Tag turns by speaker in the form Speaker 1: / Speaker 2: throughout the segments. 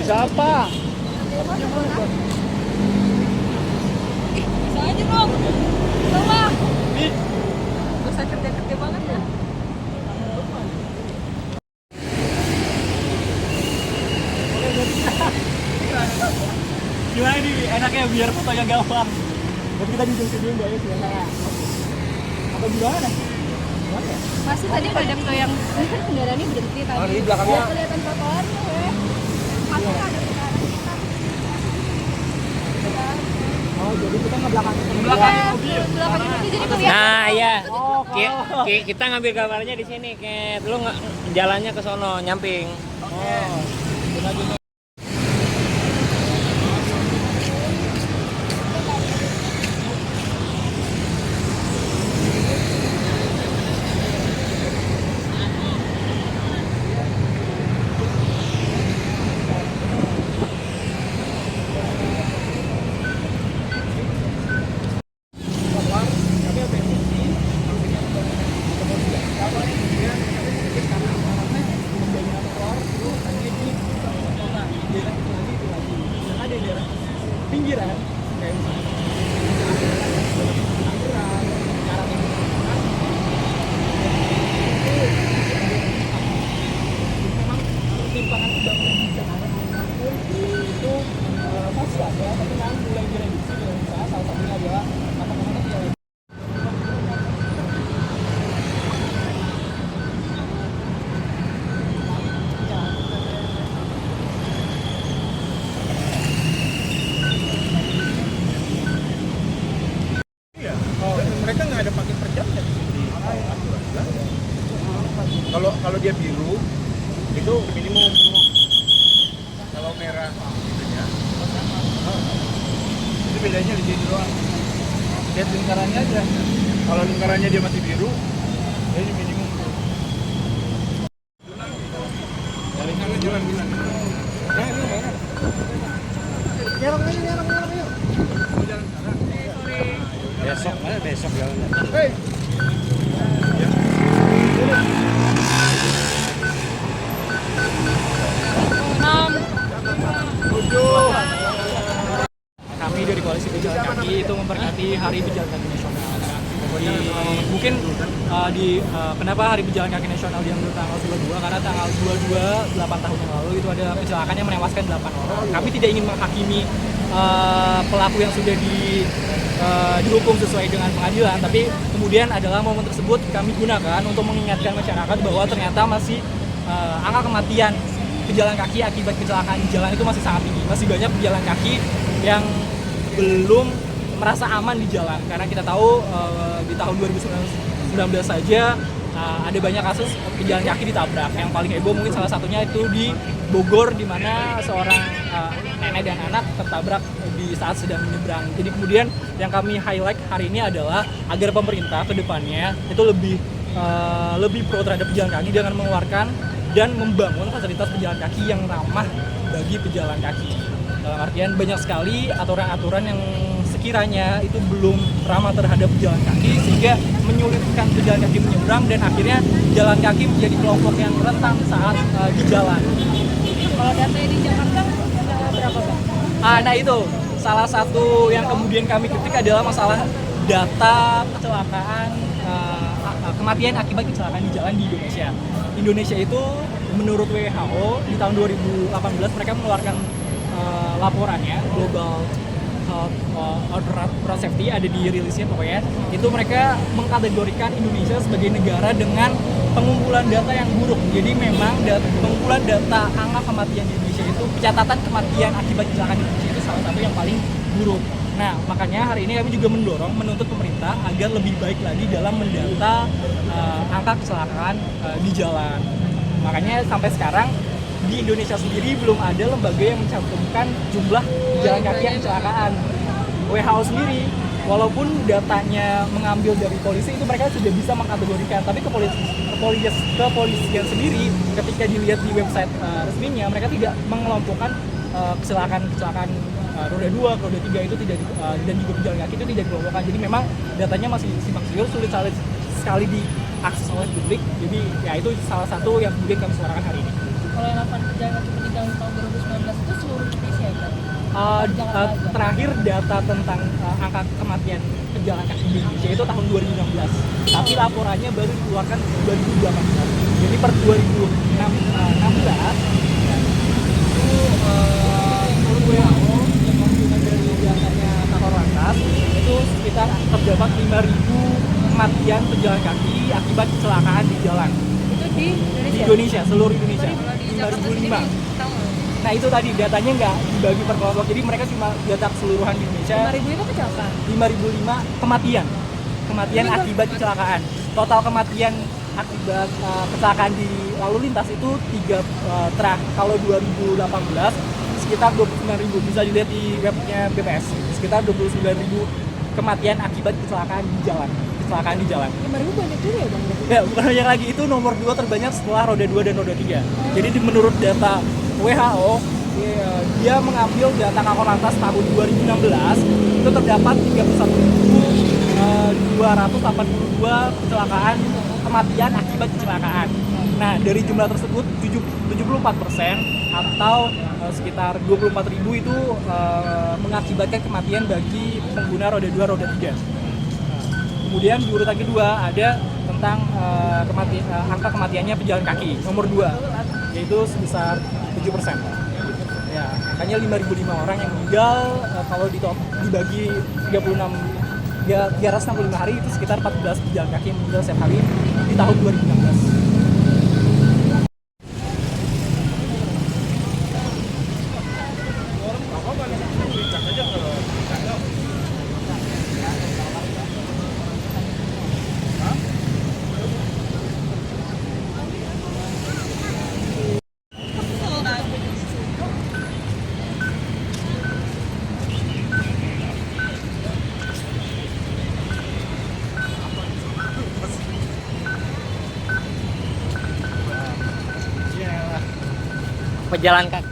Speaker 1: Siapa?
Speaker 2: Bisa aja dong. Coba. Gak usah kerja-kerja banget ya.
Speaker 1: Gimana nih enaknya biar fotonya gampang? Tapi kita di sini enggak ya sih? Apa gimana?
Speaker 2: Masih tadi ada ke yang ini kan kendaraan ini berhenti tadi.
Speaker 1: Oh, di belakangnya.
Speaker 2: Ya, kelihatan trotoarnya ya. Masih ada kendaraan kita.
Speaker 1: Oh, jadi kita ngebelakang mobil.
Speaker 2: Belakang mobil jadi kelihatan.
Speaker 3: Nah, iya.
Speaker 1: Oh,
Speaker 3: Kita ngambil gambarnya di sini, Ket. Lu jalannya ke sono, nyamping.
Speaker 1: oh. Pinggiran kayak timpangan udah mulai di Jakarta itu masih ada tapi kan mulai direduksi dengan usaha salah satunya adalah katakanlah yang
Speaker 4: mereka nggak ada pakai per jamnya di kalau dia biru itu minimum, kalau merah gitu ya. Itu bedanya di sini doang, lihat lingkarannya aja. Kalau lingkarannya dia masih biru ya ini minimum. Jalan sana, jalan bilang ya ini merah, nyerong yuk. Mau jalan sana.
Speaker 3: Besok jalannya.
Speaker 4: Hei.
Speaker 1: kami dari Koalisi Pejalan Kaki itu memperingati Hari Pejalan Kaki Nasional. Mungkin kenapa Hari Pejalan Kaki Nasional diambil tanggal 22? Karena tanggal 22 8 tahun yang lalu itu ada kecelakaan yang menewaskan 8 orang. Kami tidak ingin menghakimi pelaku yang sudah dihukum sesuai dengan pengadilan, tapi kemudian adalah momen tersebut kami gunakan untuk mengingatkan masyarakat bahwa ternyata masih angka kematian pejalan kaki akibat kecelakaan di jalan itu masih sangat tinggi. Masih banyak pejalan kaki yang belum merasa aman di jalan, karena kita tahu di tahun 2019 saja ada banyak kasus pejalan kaki ditabrak. Yang paling heboh mungkin salah satunya itu di Bogor, di mana seorang nenek dan anak tertabrak di saat sedang menyeberang. Jadi kemudian yang kami highlight hari ini adalah agar pemerintah ke depannya itu lebih pro terhadap pejalan kaki dengan mengeluarkan dan membangun fasilitas pejalan kaki yang ramah bagi pejalan kaki. Dalam artian banyak sekali aturan-aturan yang sekiranya itu belum ramah terhadap pejalan kaki sehingga menyulitkan pejalan kaki menyeberang dan akhirnya jalan kaki menjadi kelompok yang rentan saat di jalan.
Speaker 2: Kalau data di Jakarta berapa Bang?
Speaker 1: Nah itu salah satu yang kemudian kami kritik adalah masalah data kecelakaan kematian akibat kecelakaan di jalan di Indonesia. Indonesia itu menurut WHO di tahun 2018 mereka mengeluarkan laporannya Global Health Road Safety, ada di rilisnya pokoknya. Itu mereka mengkategorikan Indonesia sebagai negara dengan pengumpulan data yang buruk. Jadi memang pengumpulan data angka kematian di Indonesia itu, catatan kematian akibat kecelakaan di Indonesia itu salah satu yang paling buruk. Nah, makanya hari ini kami juga menuntut pemerintah agar lebih baik lagi dalam mendata angka kecelakaan di jalan. Makanya sampai sekarang di Indonesia sendiri belum ada lembaga yang mencantumkan jumlah pejalan kaki yang kecelakaan. WHO sendiri walaupun datanya mengambil dari polisi itu mereka sudah bisa mengkategorikan, tapi kepolisian sendiri ketika dilihat di website resminya mereka tidak mengelompokkan kecelakaan roda 2, roda 3 itu tidak dan juga pejalan kaki itu tidak dikelompokkan. Jadi memang datanya masih simpang siur, sulit sekali diakses oleh publik. Jadi ya itu salah satu yang kemudian kami suarakan hari ini.
Speaker 2: Kalau yang 8 pejalan kaki meninggal tahun 2019 itu seluruh Indonesia ya?
Speaker 1: Terakhir data tentang angka kematian pejalan kaki di Indonesia itu tahun 2016, tapi laporannya baru dikeluarkan 2018. Jadi per 2016 itu menurut WHO yang menunjukkan dari datanya Kakor Lantas itu sekitar terdapat 5.000 kematian pejalan kaki akibat kecelakaan di jalan.
Speaker 2: Itu di
Speaker 1: Di Indonesia, seluruh Indonesia.
Speaker 2: Kalau di Jakarta sendiri
Speaker 1: 5.005.
Speaker 2: tahu nggak?
Speaker 1: Nah itu tadi datanya nggak dibagi per kelompok, jadi mereka cuma data keseluruhan di Indonesia.
Speaker 2: 5.000 itu kecelakaan?
Speaker 1: 5.005 kematian akibat kecelakaan. Total kematian akibat kecelakaan di lalu lintas itu kalau 2018 sekitar 29.000, bisa dilihat di webnya BPS, sekitar 29.000 kematian akibat kecelakaan di jalan.
Speaker 2: 5.000 banyak juga ya Bang?
Speaker 1: Ya, bukan banyak lagi, itu nomor 2 terbanyak setelah roda 2 dan roda 3. Jadi menurut data WHO, dia mengambil data Kakor Lantas tahun 2016, itu terdapat 31.282 kecelakaan kematian akibat kecelakaan. Nah, dari jumlah tersebut 74% atau sekitar 24.000 itu mengakibatkan kematian bagi pengguna roda 2, roda 3. Kemudian di urutan kedua ada tentang angka kematiannya pejalan kaki nomor 2, yaitu sebesar 7%. Ya, angkanya 5.005 orang yang meninggal. Kalau dibagi 365 hari itu sekitar 14 pejalan kaki yang meninggal setiap hari di tahun 2016.
Speaker 3: Pejalan kaki.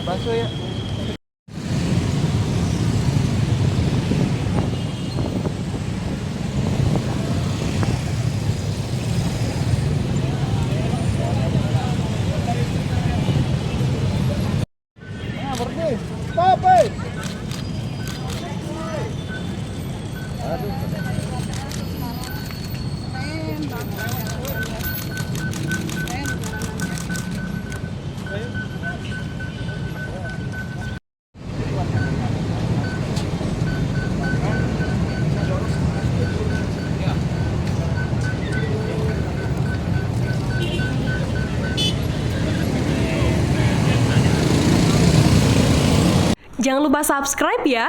Speaker 4: Bakso ya. Stop,
Speaker 5: Jangan lupa subscribe ya.